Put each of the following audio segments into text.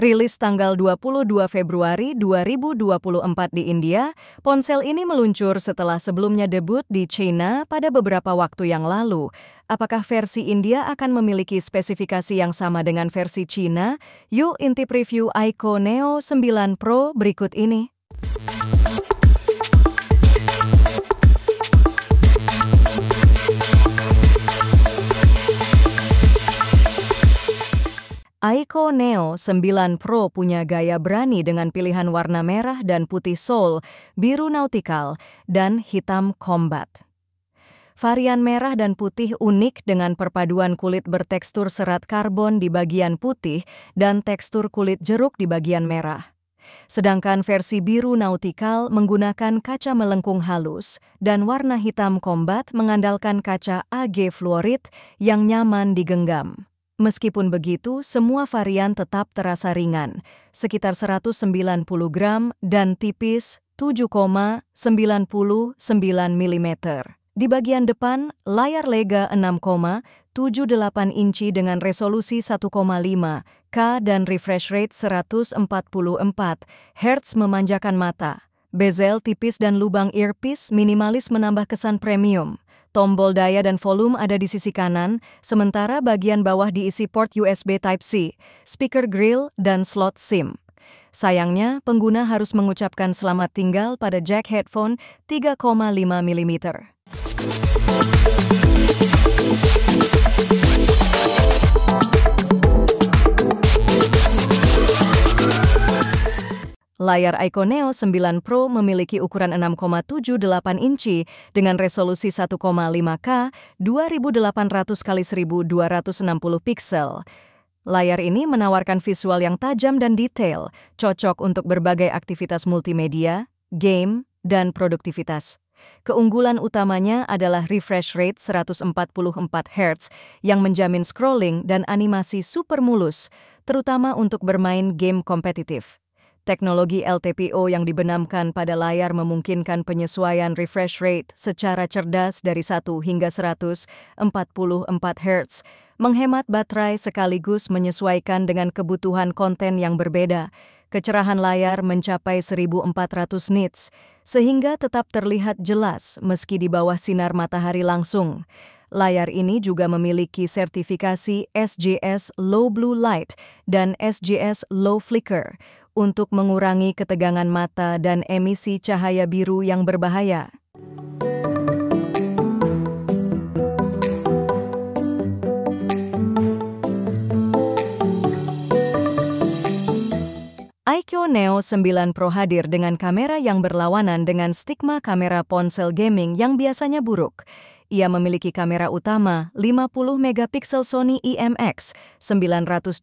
Rilis tanggal 22 Februari 2024 di India, ponsel ini meluncur setelah sebelumnya debut di China pada beberapa waktu yang lalu. Apakah versi India akan memiliki spesifikasi yang sama dengan versi China? Yuk intip review iQOO Neo 9 Pro berikut ini. iQOO Neo 9 Pro punya gaya berani dengan pilihan warna merah dan putih soul, biru nautikal, dan hitam combat. Varian merah dan putih unik dengan perpaduan kulit bertekstur serat karbon di bagian putih dan tekstur kulit jeruk di bagian merah. Sedangkan versi biru nautikal menggunakan kaca melengkung halus dan warna hitam combat mengandalkan kaca AG fluorid yang nyaman digenggam. Meskipun begitu, semua varian tetap terasa ringan, sekitar 190 gram dan tipis 7,99 mm. Di bagian depan, layar Lega 6,78 inci dengan resolusi 1,5K dan refresh rate 144 Hz memanjakan mata. Bezel tipis dan lubang earpiece minimalis menambah kesan premium. Tombol daya dan volume ada di sisi kanan, sementara bagian bawah diisi port USB Type-C, speaker grill, dan slot SIM. Sayangnya, pengguna harus mengucapkan selamat tinggal pada jack headphone 3,5 mm. Layar iQOO Neo 9 Pro memiliki ukuran 6,78 inci dengan resolusi 1,5K 2800x1260 piksel. Layar ini menawarkan visual yang tajam dan detail, cocok untuk berbagai aktivitas multimedia, game, dan produktivitas. Keunggulan utamanya adalah refresh rate 144 Hz yang menjamin scrolling dan animasi super mulus, terutama untuk bermain game kompetitif. Teknologi LTPO yang dibenamkan pada layar memungkinkan penyesuaian refresh rate secara cerdas dari 1 hingga 144 Hz, menghemat baterai sekaligus menyesuaikan dengan kebutuhan konten yang berbeda. Kecerahan layar mencapai 1400 nits, sehingga tetap terlihat jelas meski di bawah sinar matahari langsung. Layar ini juga memiliki sertifikasi SGS Low Blue Light dan SGS Low Flicker untuk mengurangi ketegangan mata dan emisi cahaya biru yang berbahaya. iQOO Neo 9 Pro hadir dengan kamera yang berlawanan dengan stigma kamera ponsel gaming yang biasanya buruk. Ia memiliki kamera utama 50 megapiksel Sony IMX 920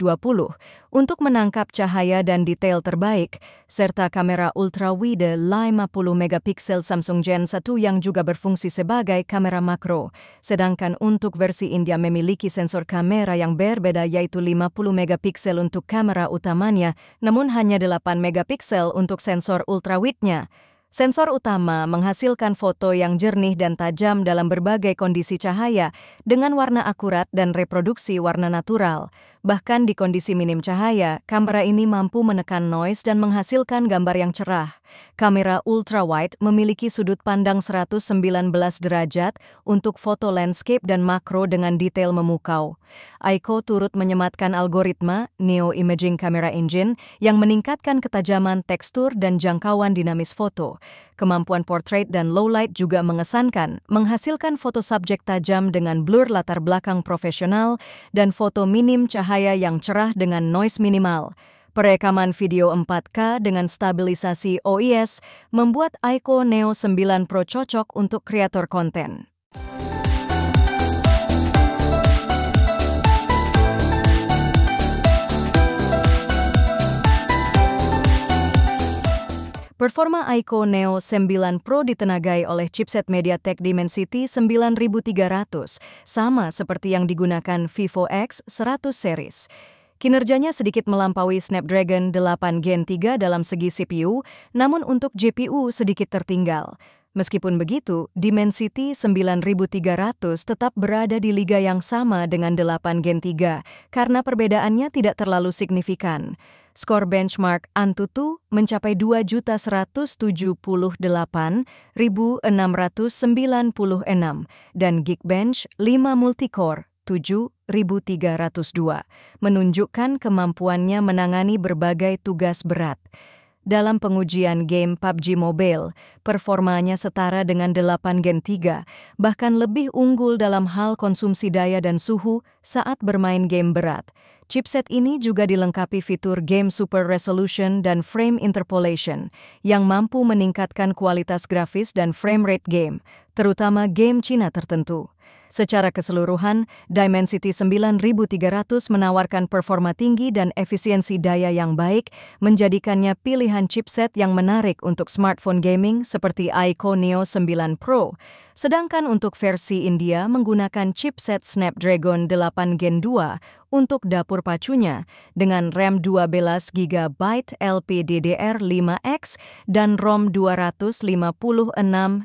untuk menangkap cahaya dan detail terbaik, serta kamera ultra wide 50 megapiksel Samsung Gen 1 yang juga berfungsi sebagai kamera makro. Sedangkan untuk versi India memiliki sensor kamera yang berbeda yaitu 50 megapiksel untuk kamera utamanya, namun hanya 8 megapiksel untuk sensor ultra wide-nya. Sensor utama menghasilkan foto yang jernih dan tajam dalam berbagai kondisi cahaya dengan warna akurat dan reproduksi warna natural. Bahkan di kondisi minim cahaya, kamera ini mampu menekan noise dan menghasilkan gambar yang cerah. Kamera ultra-wide memiliki sudut pandang 119 derajat untuk foto landscape dan makro dengan detail memukau. iQOO turut menyematkan algoritma Neo Imaging Camera Engine yang meningkatkan ketajaman tekstur dan jangkauan dinamis foto. Kemampuan portrait dan low light juga mengesankan, menghasilkan foto subjek tajam dengan blur latar belakang profesional dan foto minim cahaya yang cerah dengan noise minimal. Perekaman video 4K dengan stabilisasi OIS membuat iQOO Neo 9 Pro cocok untuk kreator konten. Performa iQOO Neo 9 Pro ditenagai oleh chipset MediaTek Dimensity 9300, sama seperti yang digunakan Vivo X100 series. Kinerjanya sedikit melampaui Snapdragon 8 Gen 3 dalam segi CPU, namun untuk GPU sedikit tertinggal. Meskipun begitu, Dimensity 9300 tetap berada di liga yang sama dengan 8 Gen 3 karena perbedaannya tidak terlalu signifikan. Skor benchmark Antutu mencapai 2.178.696 dan Geekbench 5 multicore 7.302, menunjukkan kemampuannya menangani berbagai tugas berat. Dalam pengujian game PUBG Mobile, performanya setara dengan 8 Gen 3, bahkan lebih unggul dalam hal konsumsi daya dan suhu saat bermain game berat. Chipset ini juga dilengkapi fitur Game Super Resolution dan Frame Interpolation, yang mampu meningkatkan kualitas grafis dan frame rate game, terutama game Cina tertentu. Secara keseluruhan, Dimensity 9300 menawarkan performa tinggi dan efisiensi daya yang baik, menjadikannya pilihan chipset yang menarik untuk smartphone gaming seperti iQOO Neo 9 Pro. Sedangkan untuk versi India menggunakan chipset Snapdragon 8 Gen 2 untuk dapur pacunya dengan RAM 12 GB LPDDR5X dan ROM 256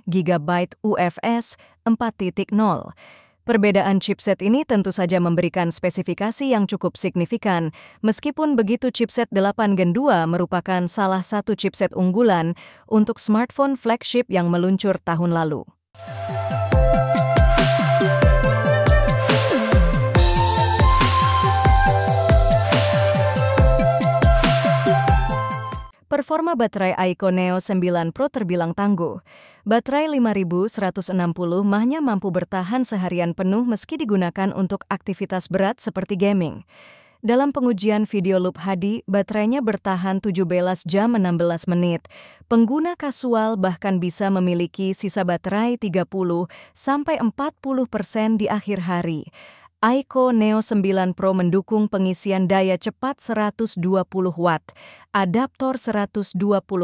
GB UFS 4.0. Perbedaan chipset ini tentu saja memberikan spesifikasi yang cukup signifikan. Meskipun begitu, chipset 8 Gen 2 merupakan salah satu chipset unggulan untuk smartphone flagship yang meluncur tahun lalu. Performa baterai iQOO Neo 9 Pro terbilang tangguh. Baterai 5160 mAh-nya mampu bertahan seharian penuh meski digunakan untuk aktivitas berat seperti gaming. Dalam pengujian video loop HD, baterainya bertahan 17 jam 16 menit. Pengguna kasual bahkan bisa memiliki sisa baterai 30-40% di akhir hari. iQOO Neo 9 Pro mendukung pengisian daya cepat 120 Watt, adaptor 120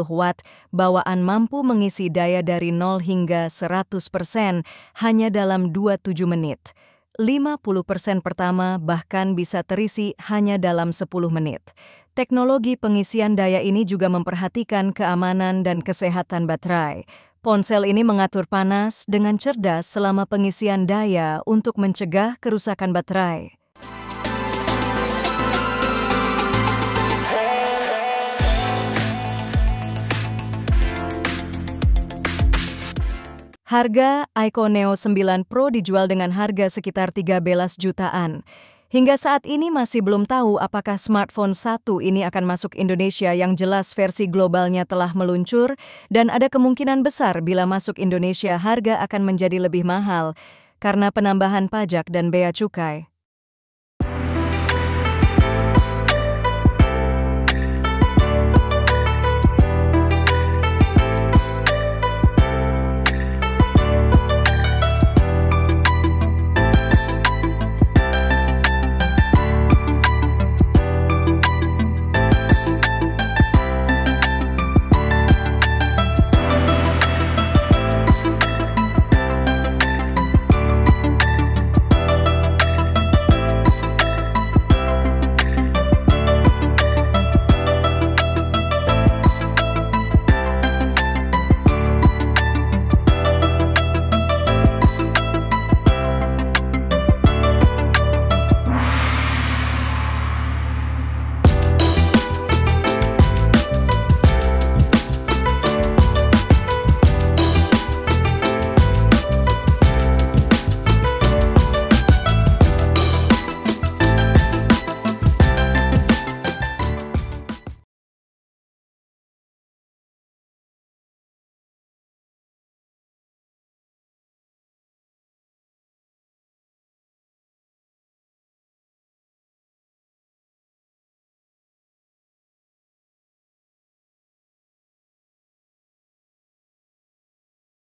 Watt, bawaan mampu mengisi daya dari 0 hingga 100% hanya dalam 27 menit. 50% pertama bahkan bisa terisi hanya dalam 10 menit. Teknologi pengisian daya ini juga memperhatikan keamanan dan kesehatan baterai. Ponsel ini mengatur panas dengan cerdas selama pengisian daya untuk mencegah kerusakan baterai. Harga iQOO Neo 9 Pro dijual dengan harga sekitar 13 jutaan. Hingga saat ini masih belum tahu apakah smartphone satu ini akan masuk Indonesia, yang jelas versi globalnya telah meluncur dan ada kemungkinan besar bila masuk Indonesia harga akan menjadi lebih mahal karena penambahan pajak dan bea cukai.